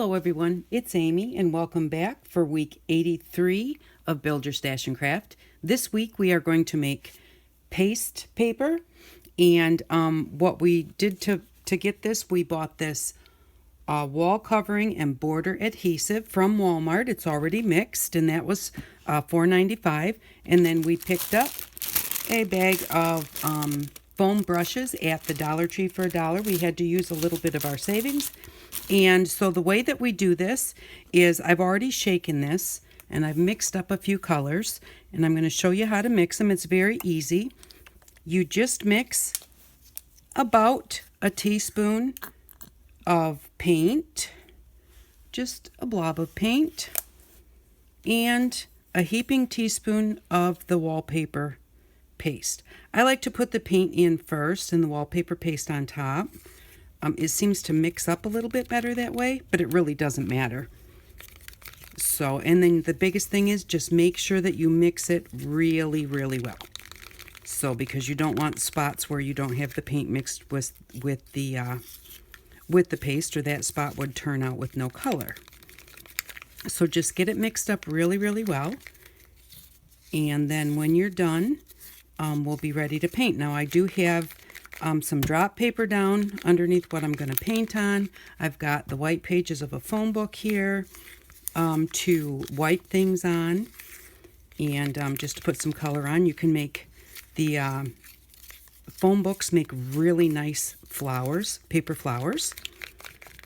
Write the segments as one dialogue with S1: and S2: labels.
S1: Hello everyone, it's Amy and welcome back for week 83 of Build Your Stash and Craft. This week we are going to make paste paper, and what we did to get this, we bought this wall covering and border adhesive from Walmart. It's already mixed and that was $4.95, and then we picked up a bag of foam brushes at the Dollar Tree for $1. We had to use a little bit of our savings. And so the way that we do this is I've already shaken this and I've mixed up a few colors, and I'm going to show you how to mix them. It's very easy. You just mix about a teaspoon of paint, just a blob of paint, and a heaping teaspoon of the wallpaper paste. I like to put the paint in first and the wallpaper paste on top. It seems to mix up a little bit better that way, but it really doesn't matter. So, and then the biggest thing is just make sure that you mix it really, really well. So, because you don't want spots where you don't have the paint mixed with the paste, or that spot would turn out with no color. So just get it mixed up really, really well. And then when you're done, we'll be ready to paint. Now I do have some drop paper down underneath what I'm going to paint on. I've got the white pages of a phone book here to wipe things on, and just to put some color on. You can make the phone books make really nice flowers, paper flowers.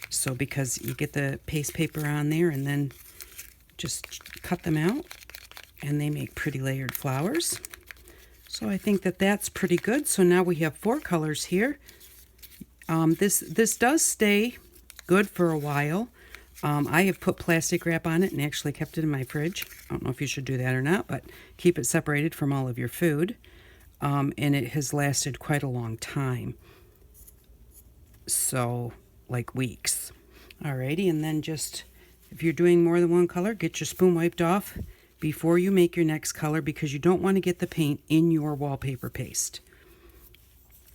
S1: So because you get the paste paper on there and then just cut them out and they make pretty layered flowers. So I think that that's pretty good. So now we have 4 colors here. This does stay good for a while. I have put plastic wrap on it and actually kept it in my fridge. I don't know if you should do that or not, but keep it separated from all of your food. And it has lasted quite a long time. So, like weeks. Alrighty, and then just, if you're doing more than one color, get your spoon wiped off before you make your next color, because you don't want to get the paint in your wallpaper paste.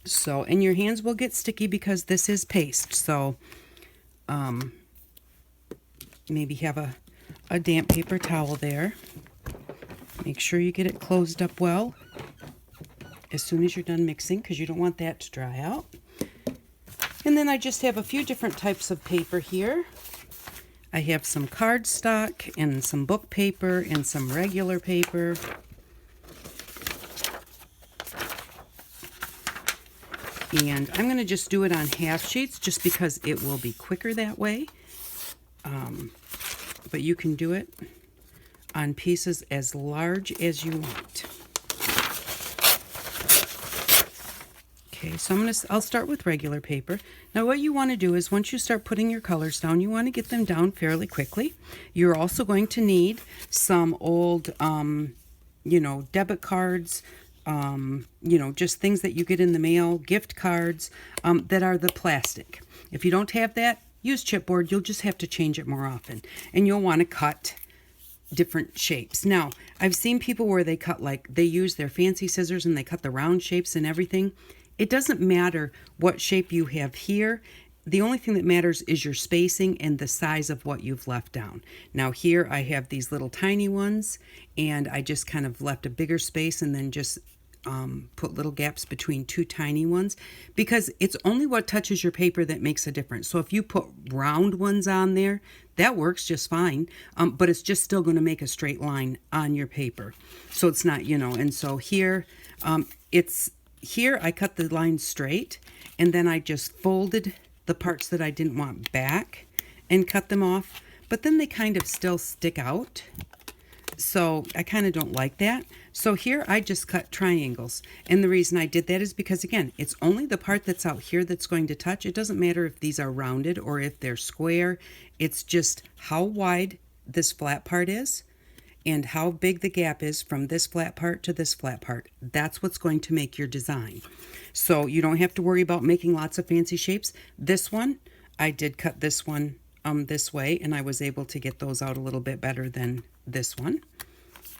S1: So, and your hands will get sticky because this is paste. So, maybe have a damp paper towel there. Make sure you get it closed up well as soon as you're done mixing, because you don't want that to dry out. And then I just have a few different types of paper here. I have some cardstock and some book paper and some regular paper. And I'm going to just do it on half sheets just because it will be quicker that way. But you can do it on pieces as large as you want. Okay, so I'll start with regular paper. Now what you want to do is once you start putting your colors down, you want to get them down fairly quickly. You're also going to need some old, debit cards, just things that you get in the mail, gift cards, that are the plastic. If you don't have that, use chipboard. You'll just have to change it more often. And you'll want to cut different shapes. Now, I've seen people where they use their fancy scissors and they cut the round shapes and everything. It doesn't matter what shape you have here. The only thing that matters is your spacing and the size of what you've left down. Now here I have these little tiny ones, and I just kind of left a bigger space and then just put little gaps between 2 tiny ones, because it's only what touches your paper that makes a difference. So if you put round ones on there, that works just fine, but it's just still going to make a straight line on your paper. So it's not, and so here, Here I cut the line straight, and then I just folded the parts that I didn't want back and cut them off, but then they kind of still stick out. So I kind of don't like that. So here I just cut triangles. And the reason I did that is because, again, it's only the part that's out here that's going to touch. It doesn't matter if these are rounded or if they're square. It's just how wide this flat part is and how big the gap is from this flat part to this flat part. That's what's going to make your design. So you don't have to worry about making lots of fancy shapes. This one, I did cut this one this way, and I was able to get those out a little bit better than this one.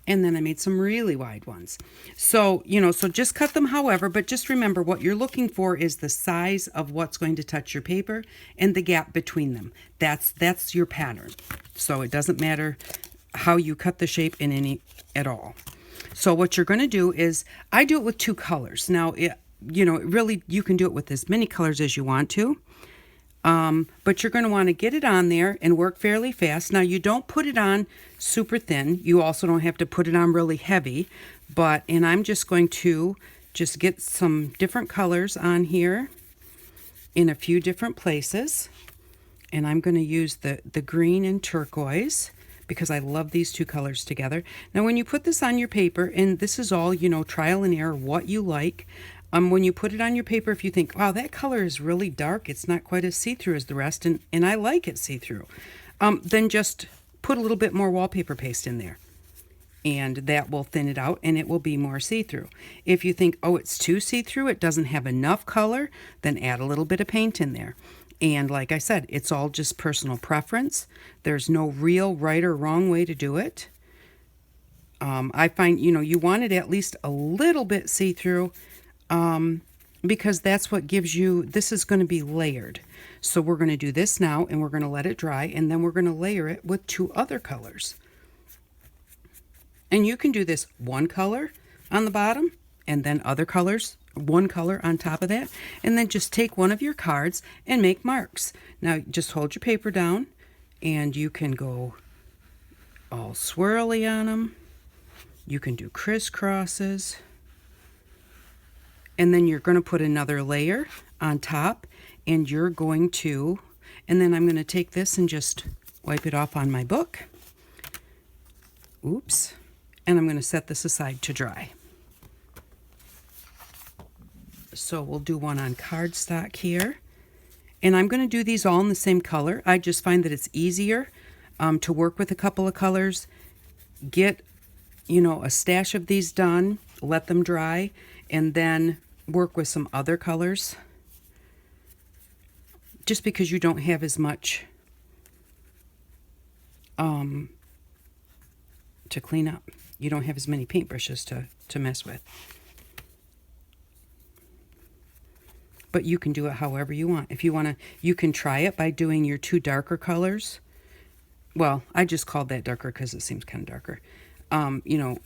S1: And then I made some really wide ones. So, you know, so just cut them however, but just remember what you're looking for is the size of what's going to touch your paper and the gap between them. That's your pattern. So it doesn't matter how you cut the shape in any at all. So what you're going to do is, I do it with 2 colors. Now, you know, really you can do it with as many colors as you want to. But you're going to want to get it on there and work fairly fast. Now, you don't put it on super thin. You also don't have to put it on really heavy. And I'm just going to just get some different colors on here in a few different places. And I'm going to use the green and turquoise because I love these 2 colors together. Now, when you put this on your paper, and this is all, you know, trial and error, what you like. When you put it on your paper, if you think, wow, that color is really dark, it's not quite as see-through as the rest, and I like it see-through, then just put a little bit more wallpaper paste in there. And that will thin it out, and it will be more see-through. If you think, oh, it's too see-through, it doesn't have enough color, then add a little bit of paint in there. And like I said, it's all just personal preference. There's no real right or wrong way to do it. I find, you know, you want it at least a little bit see-through, because that's what gives you, this is going to be layered. So we're going to do this now, and we're going to let it dry, and then we're going to layer it with 2 other colors. And you can do this 1 color on the bottom, and then other colors, 1 color on top of that, and then just take one of your cards and make marks. Now just hold your paper down, and you can go all swirly on them. You can do crisscrosses. And then you're going to put another layer on top, and you're going to, and then I'm going to take this and just wipe it off on my book. Oops. And I'm going to set this aside to dry. So we'll do one on cardstock here. And I'm going to do these all in the same color. I just find that it's easier to work with a couple of colors. Get, you know, a stash of these done, let them dry, and then work with some other colors, just because you don't have as much to clean up. You don't have as many paintbrushes to mess with. But you can do it however you want. If you want to, you can try it by doing your 2 darker colors. Well, I just called that darker because it seems kind of darker. You know,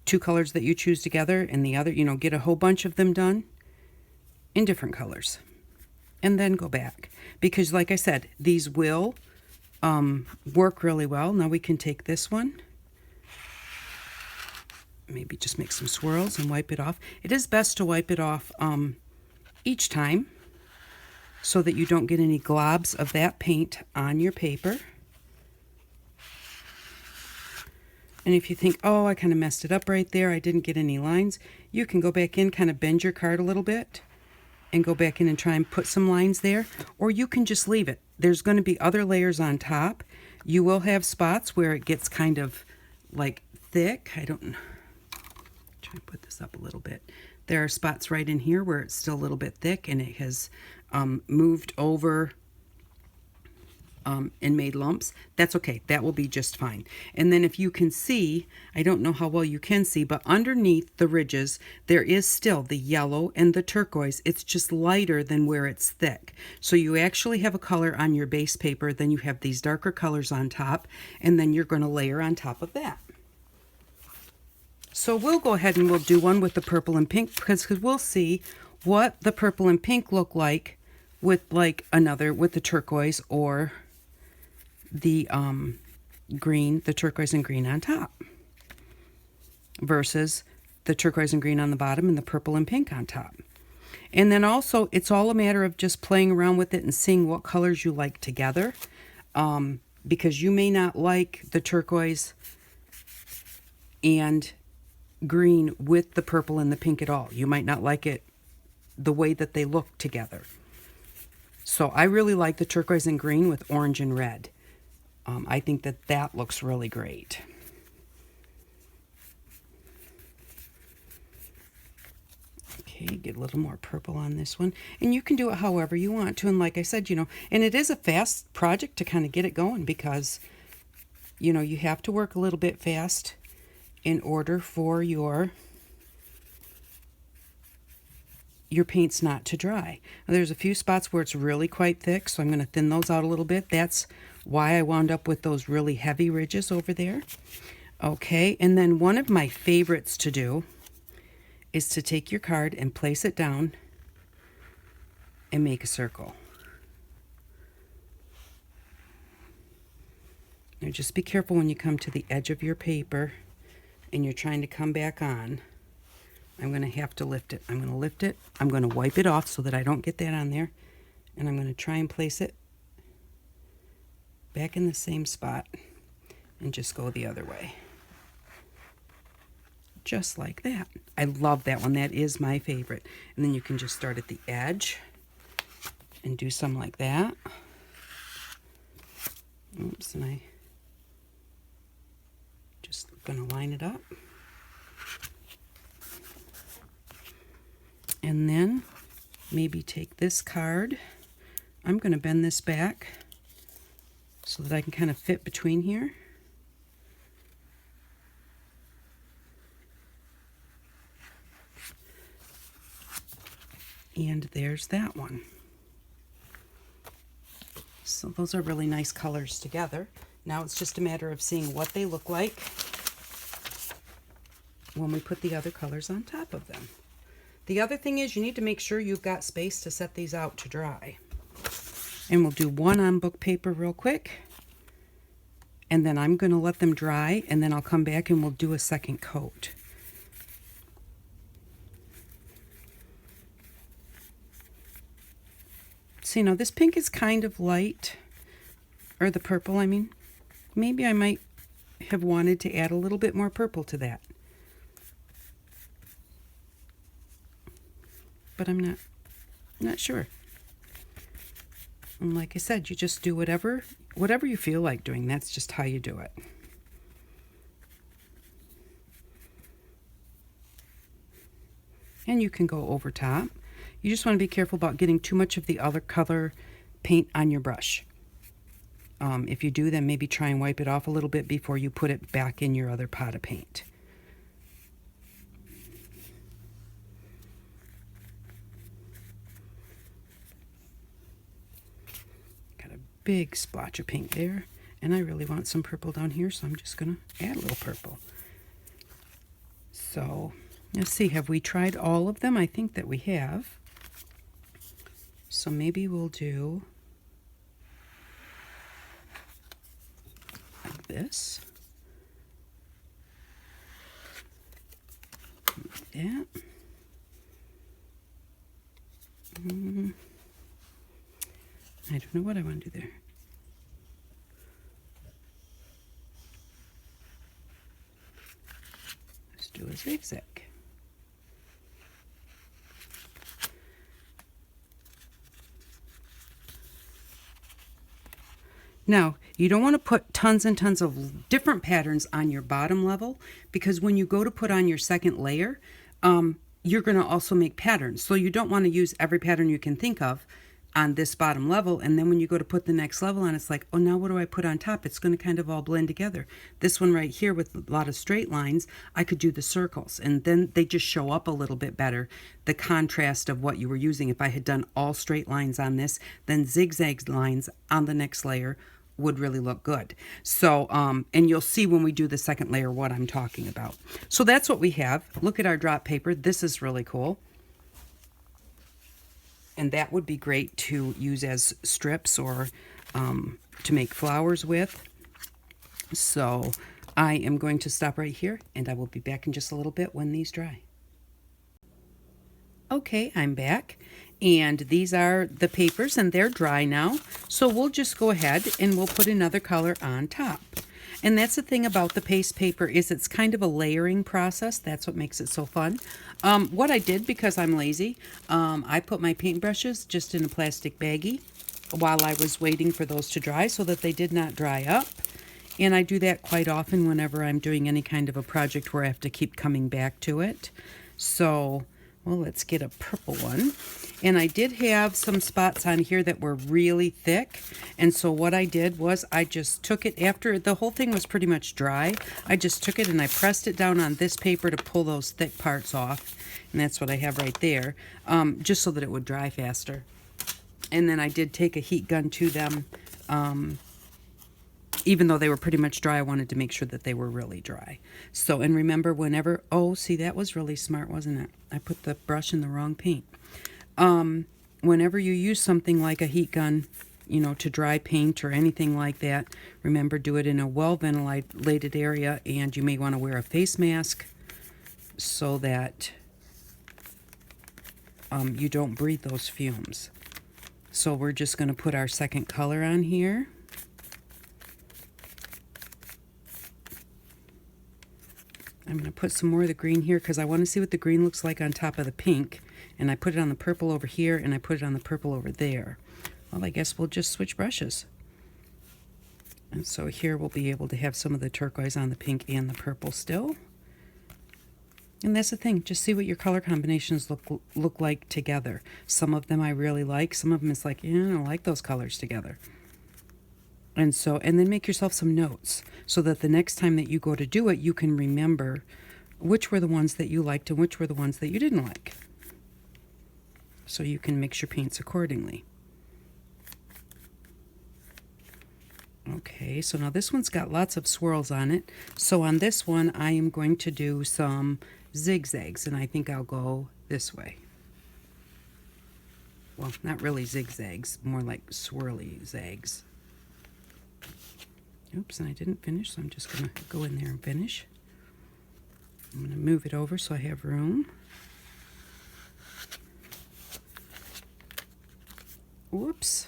S1: 2 colors that you choose together, and the other, you know, get a whole bunch of them done in different colors, and then go back, because like I said, these will work really well. Now we can take this one, maybe just make some swirls and wipe it off. It is best to wipe it off each time so that you don't get any globs of that paint on your paper. And if you think, oh, I kind of messed it up right there, I didn't get any lines, you can go back in, kind of bend your card a little bit, and go back in and try and put some lines there. Or you can just leave it. There's going to be other layers on top. You will have spots where it gets kind of like thick. Try to put this up a little bit. There are spots right in here where it's still a little bit thick, and it has moved over and made lumps. That's okay. That will be just fine. And then if you can see, I don't know how well you can see, but underneath the ridges, there is still the yellow and the turquoise. It's just lighter than where it's thick. So you actually have a color on your base paper, then you have these darker colors on top, and then you're going to layer on top of that. So we'll go ahead and we'll do one with the purple and pink, because we'll see what the purple and pink look like with like another, with the turquoise or the green, the turquoise and green on top, versus the turquoise and green on the bottom and the purple and pink on top. And then also, it's all a matter of just playing around with it and seeing what colors you like together, because you may not like the turquoise and green with the purple and the pink at all. You might not like it the way that they look together. So I really like the turquoise and green with orange and red. I think that that looks really great. Okay, get a little more purple on this one. And you can do it however you want to. And like I said, you know, and it is a fast project to kind of get it going, because, you know, you have to work a little bit fast. in order for your paints not to dry. Now, there's a few spots where it's really quite thick, so I'm going to thin those out a little bit. That's why I wound up with those really heavy ridges over there. Okay, and then one of my favorites to do is to take your card and place it down and make a circle. Now just be careful when you come to the edge of your paper and you're trying to come back on. I'm going to have to lift it. I'm going to lift it. I'm going to wipe it off so that I don't get that on there. And I'm going to try and place it back in the same spot and just go the other way. Just like that. I love that one. That is my favorite. And then you can just start at the edge and do some like that. Oops, and I just going to line it up. And then maybe take this card. I'm going to bend this back so that I can kind of fit between here. And there's that one. So those are really nice colors together. Now it's just a matter of seeing what they look like when we put the other colors on top of them. The other thing is you need to make sure you've got space to set these out to dry. And we'll do one on book paper real quick. And then I'm going to let them dry, and then I'll come back and we'll do a second coat. See, now this pink is kind of light, or the purple, I mean. Maybe I might have wanted to add a little bit more purple to that. But I'm not sure. And like I said, you just do whatever you feel like doing. That's just how you do it. And you can go over top. You just want to be careful about getting too much of the other color paint on your brush. If you do, then maybe try and wipe it off a little bit before you put it back in your other pot of paint. Big splotch of pink there, and I really want some purple down here, so I'm just going to add a little purple. So let's see, have we tried all of them? I think that we have. So maybe we'll do like this. Like that. I don't know what I want to do there. Let's do a zigzag. Now, you don't want to put tons and tons of different patterns on your bottom level, because when you go to put on your second layer, you're going to also make patterns. So you don't want to use every pattern you can think of on this bottom level, and then when you go to put the next level on, it's like, oh, now what do I put on top? It's going to kind of all blend together. This one right here with a lot of straight lines, I could do the circles, and then they just show up a little bit better, the contrast of what you were using. If I had done all straight lines on this, then zigzag lines on the next layer would really look good. So, and you'll see when we do the second layer what I'm talking about. So that's what we have. Look at our drop paper. This is really cool. And that would be great to use as strips or to make flowers with. So I am going to stop right here, and I will be back in just a little bit when these dry. Okay, I'm back, and these are the papers, and they're dry now. So we'll just go ahead and we'll put another color on top. And that's the thing about the paste paper, is it's kind of a layering process. That's what makes it so fun. What I did, because I'm lazy, I put my paintbrushes just in a plastic baggie while I was waiting for those to dry so that they did not dry up. And I do that quite often whenever I'm doing any kind of a project where I have to keep coming back to it. So Well, let's get a purple one. And I did have some spots on here that were really thick. And so what I did was I just took it after the whole thing was pretty much dry. I just took it and I pressed it down on this paper to pull those thick parts off. And that's what I have right there, just so that it would dry faster. And then I did take a heat gun to them. Even though they were pretty much dry, I wanted to make sure that they were really dry. So, and remember whenever, oh, see, that was really smart, wasn't it? I put the brush in the wrong paint. Whenever you use something like a heat gun, you know, to dry paint or anything like that, remember, do it in a well-ventilated area, and you may want to wear a face mask so that you don't breathe those fumes. So we're just going to put our second color on here. I'm going to put some more of the green here because I want to see what the green looks like on top of the pink. And I put it on the purple over here, and I put it on the purple over there. Well, I guess we'll just switch brushes. And so here we'll be able to have some of the turquoise on the pink and the purple still. And that's the thing, just see what your color combinations look like together. Some of them I really like, some of them it's like, yeah, I don't like those colors together. And so, and then make yourself some notes so that the next time that you go to do it, you can remember which were the ones that you liked and which were the ones that you didn't like. So you can mix your paints accordingly. Okay, so now this one's got lots of swirls on it. So on this one, I am going to do some zigzags, and I think I'll go this way. Well, not really zigzags, more like swirly zags. Oops, and I didn't finish, so I'm just going to go in there and finish. I'm going to move it over so I have room. Whoops.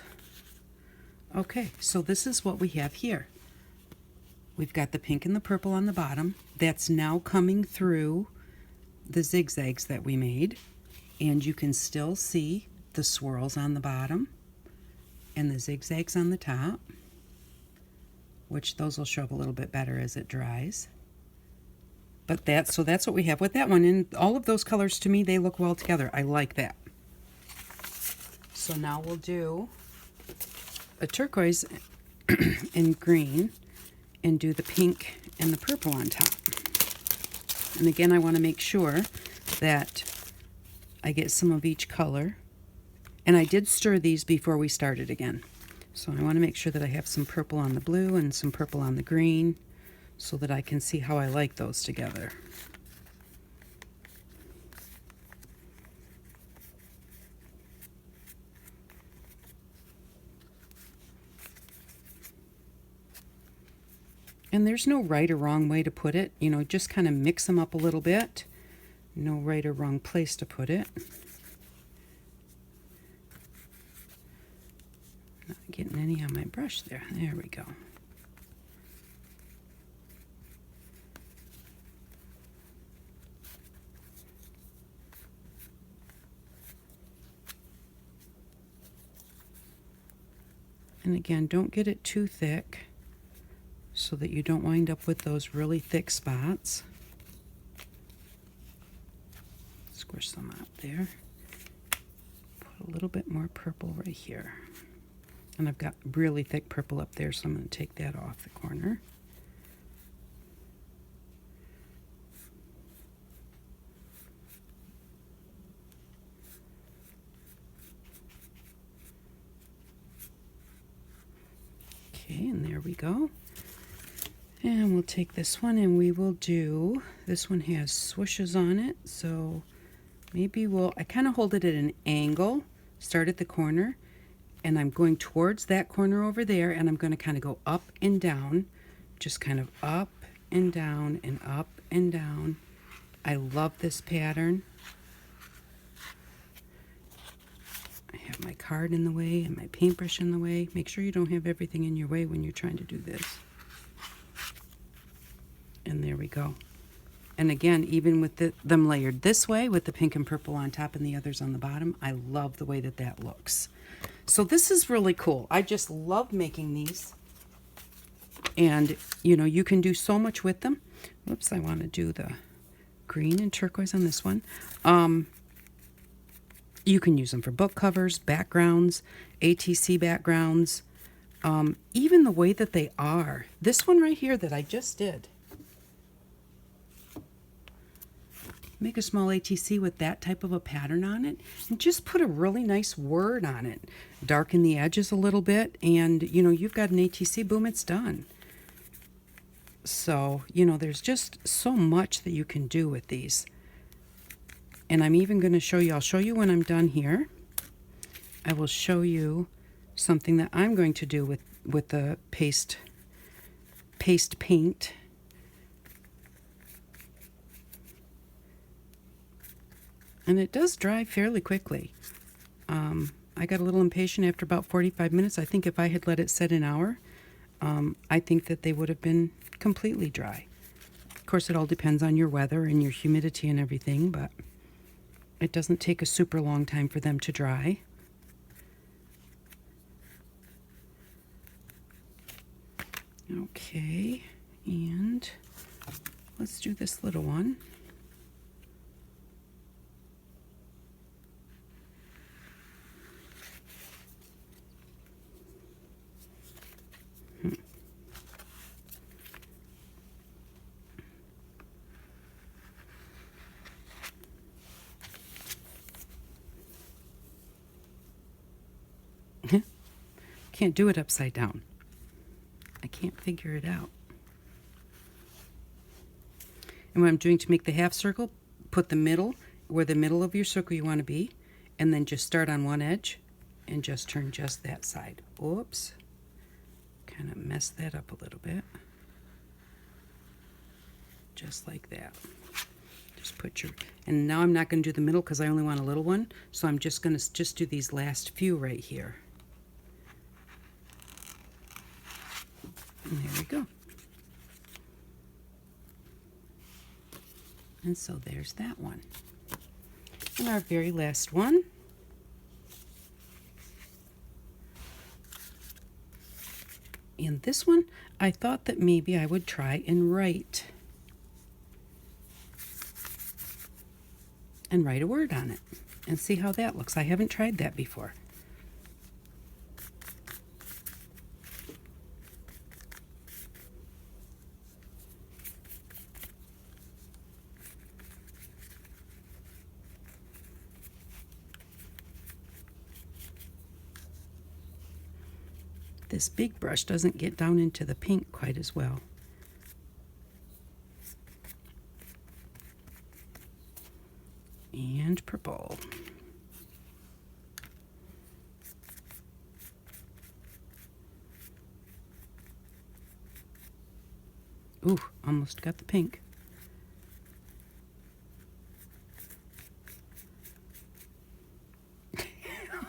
S1: Okay, so this is what we have here. We've got the pink and the purple on the bottom. That's now coming through the zigzags that we made. And you can still see the swirls on the bottom and the zigzags on the top, which those will show up a little bit better as it dries. But so that's what we have with that one. And all of those colors, to me, they look well together. I like that. So now we'll do a turquoise and green and do the pink and the purple on top. And again, I want to make sure that I get some of each color. And I did stir these before we started again. So I want to make sure that I have some purple on the blue and some purple on the green so that I can see how I like those together. And there's no right or wrong way to put it. You know, just kind of mix them up a little bit. No right or wrong place to put it. Not getting any on my brush there. There we go. And again, don't get it too thick so that you don't wind up with those really thick spots. Squish some out there. Put a little bit more purple right here. And I've got really thick purple up there, so I'm going to take that off the corner. Okay, and there we go. And we'll take this one and we will do, this one has swooshes on it, so maybe I kind of hold it at an angle, start at the corner, and I'm going towards that corner over there, and I'm going to kind of go up and down, just kind of up and down and up and down. I love this pattern. I have my card in the way and my paintbrush in the way. Make sure you don't have everything in your way when you're trying to do this. And there we go. And again, even with them layered this way with the pink and purple on top and the others on the bottom, I love the way that that looks. So this is really cool. I just love making these. And, you know, you can do so much with them. Whoops, I want to do the green and turquoise on this one. You can use them for book covers, backgrounds, ATC backgrounds, even the way that they are. This one right here that I just did. Make a small ATC with that type of a pattern on it and just put a really nice word on it. Darken the edges a little bit and, you know, you've got an ATC, boom, it's done. So, you know, there's just so much that you can do with these. And I'm even going to show you, I'll show you when I'm done here. I will show you something that I'm going to do with the paste paint. And it does dry fairly quickly. I got a little impatient after about 45 minutes. I think if I had let it set an hour, I think that they would have been completely dry. Of course, it all depends on your weather and your humidity and everything, but it doesn't take a super long time for them to dry. Okay, and let's do this little one. Can't do it upside down. I can't figure it out. And what I'm doing to make the half circle, put the middle where the middle of your circle you want to be, and then just start on one edge and just turn just that side. Oops. Kind of mess that up a little bit. Just like that. Just put your, and now I'm not going to do the middle because I only want a little one, so I'm just going to just do these last few right here. And there we go. And so there's that one. And our very last one. And this one, I thought that maybe I would try and write a word on it and see how that looks. I haven't tried that before. This big brush doesn't get down into the pink quite as well. And purple. Ooh, almost got the pink.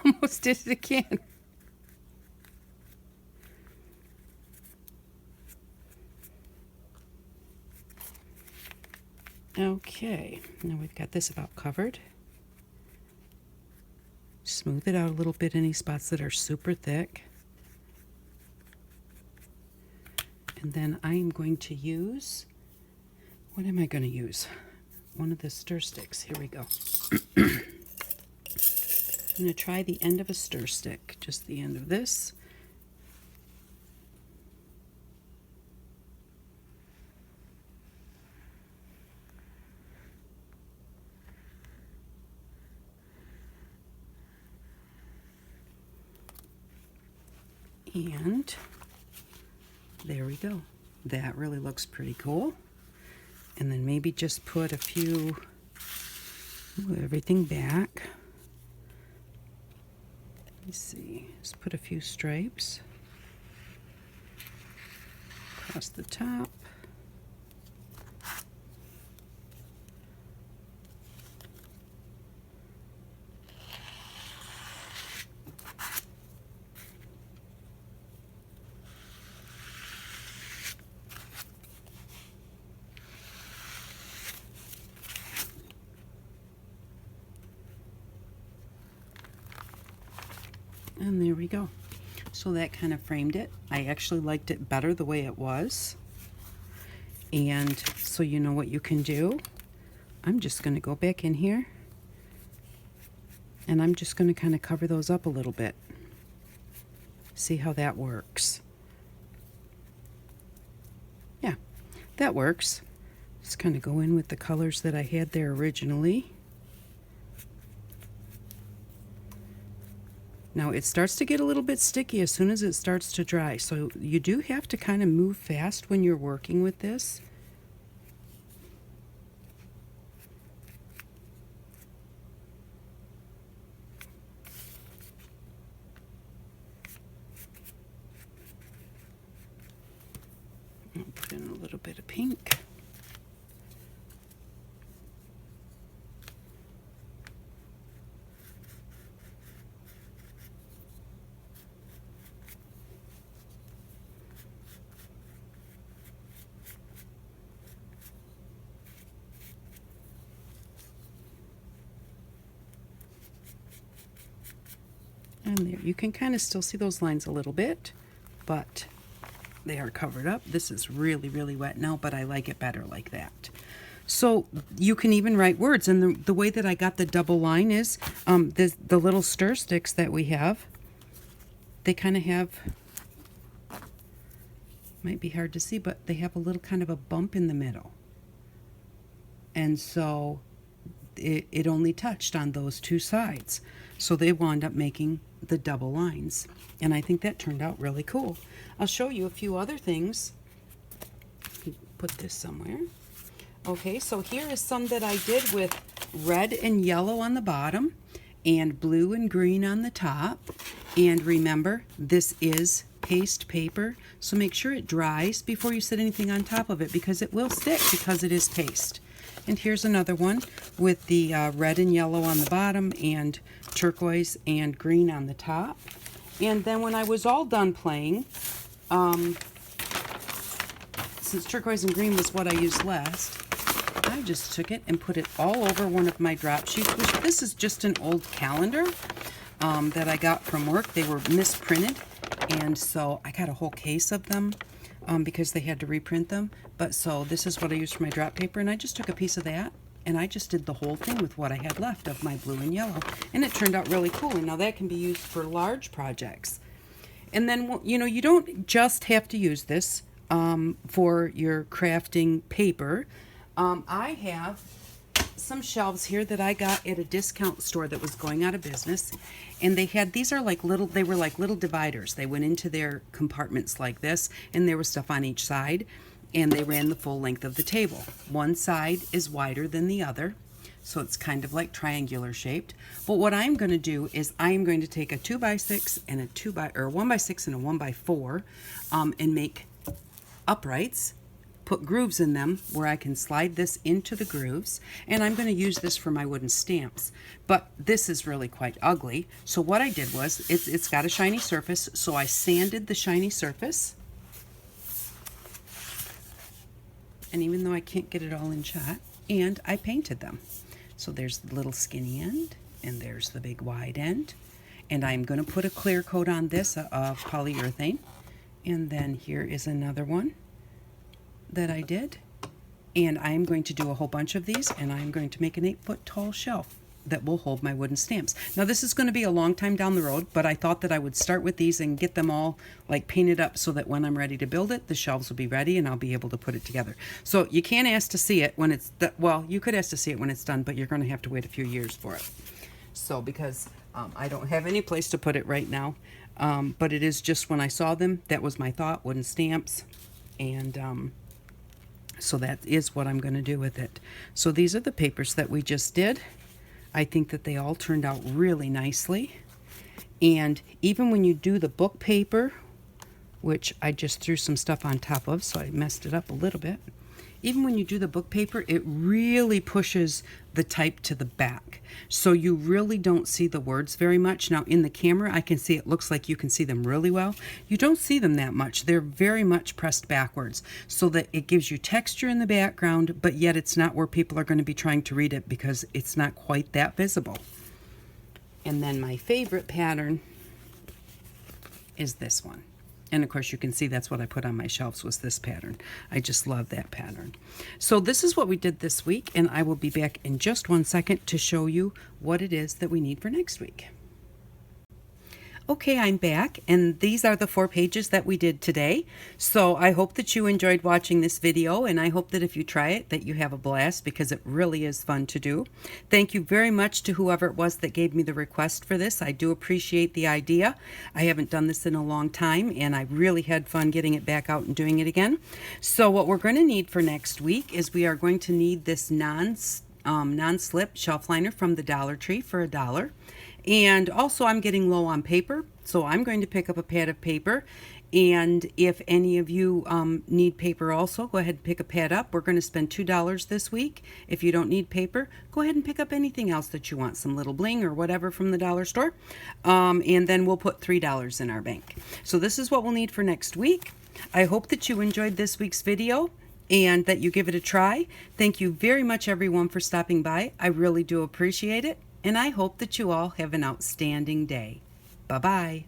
S1: Almost did it again. Okay, now we've got this about covered. Smooth it out a little bit, any spots that are super thick. And then I'm going to use, what am I going to use? One of the stir sticks. Here we go. I'm going to try the end of a stir stick, just the end of this. And there we go. That really looks pretty cool. And then maybe just put a few, move everything back. Let me see, just put a few stripes across the top. And there we go. So that kind of framed it. I actually liked it better the way it was. And so you know what you can do. I'm just going to go back in here And I'm just going to kind of cover those up a little bit. See how that works. Yeah, that works. Just kind of go in with the colors that I had there originally. Now it starts to get a little bit sticky as soon as it starts to dry, so you do have to kind of move fast when you're working with this. I'll put in a little bit of pink. And there, you can kind of still see those lines a little bit, but they are covered up. This is really, really wet now, but I like it better like that. So you can even write words, and the way that I got the double line is the little stir sticks that we have, they kind of have, might be hard to see, but they have a little kind of a bump in the middle. And so it only touched on those two sides. So they wound up making the double lines. And I think that turned out really cool. I'll show you a few other things. Put this somewhere. Okay, so here is some that I did with red and yellow on the bottom and blue and green on the top. And remember, this is paste paper, so make sure it dries before you set anything on top of it, because it will stick because it is paste. And here's another one with the red and yellow on the bottom and turquoise and green on the top. And then when I was all done playing, since turquoise and green was what I used last, I just took it and put it all over one of my drop sheets, which this is just an old calendar that I got from work. They were misprinted, and so I got a whole case of them because they had to reprint them. But so this is what I used for my drop paper, and I just took a piece of that and I just did the whole thing with what I had left of my blue and yellow, and it turned out really cool. And now that can be used for large projects. And then, you know, you don't just have to use this for your crafting paper. I have some shelves here that I got at a discount store that was going out of business, and they had, these are like little, they were like little dividers. They went into their compartments like this, and there was stuff on each side, and they ran the full length of the table. One side is wider than the other, so it's kind of like triangular shaped. But what I'm going to do is I am going to take a 2x6 and a 1x6 and a 1x4 and make uprights, put grooves in them where I can slide this into the grooves, and I'm going to use this for my wooden stamps. But this is really quite ugly, so what I did was, it's got a shiny surface, so I sanded the shiny surface. And even though I can't get it all in shot, and I painted them. So there's the little skinny end, and there's the big wide end. And I'm going to put a clear coat on this of polyurethane. And then here is another one that I did. And I'm going to do a whole bunch of these, and I'm going to make an 8-foot tall shelf that will hold my wooden stamps. Now this is going to be a long time down the road, but I thought that I would start with these and get them all like painted up so that when I'm ready to build it, the shelves will be ready and I'll be able to put it together. So you can't ask to see it when it's, well, you could ask to see it when it's done, but you're going to have to wait a few years for it. So because I don't have any place to put it right now, but it is just when I saw them, that was my thought, wooden stamps, and so that is what I'm going to do with it. So these are the papers that we just did. I think that they all turned out really nicely. And even when you do the book paper, which I just threw some stuff on top of, so I messed it up a little bit. Even when you do the book paper, it really pushes the type to the back. So you really don't see the words very much. Now in the camera, I can see it looks like you can see them really well. You don't see them that much. They're very much pressed backwards so that it gives you texture in the background, but yet it's not where people are going to be trying to read it because it's not quite that visible. And then my favorite pattern is this one. And of course you can see that's what I put on my shelves was this pattern. I just love that pattern. So this is what we did this week, and I will be back in just 1 second to show you what it is that we need for next week. Okay, I'm back, and these are the 4 pages that we did today. So I hope that you enjoyed watching this video, and I hope that if you try it, that you have a blast, because it really is fun to do. Thank you very much to whoever it was that gave me the request for this. I do appreciate the idea. I haven't done this in a long time, and I really had fun getting it back out and doing it again. So what we're going to need for next week is we are going to need this non-slip shelf liner from the Dollar Tree for $1. And also I'm getting low on paper, so I'm going to pick up a pad of paper. And if any of you need paper also, go ahead and pick a pad up. We're going to spend $2 this week. If you don't need paper, go ahead and pick up anything else that you want, some little bling or whatever from the dollar store. And then we'll put $3 in our bank. So this is what we'll need for next week. I hope that you enjoyed this week's video and that you give it a try. Thank you very much, everyone, for stopping by. I really do appreciate it. And I hope that you all have an outstanding day. Bye-bye.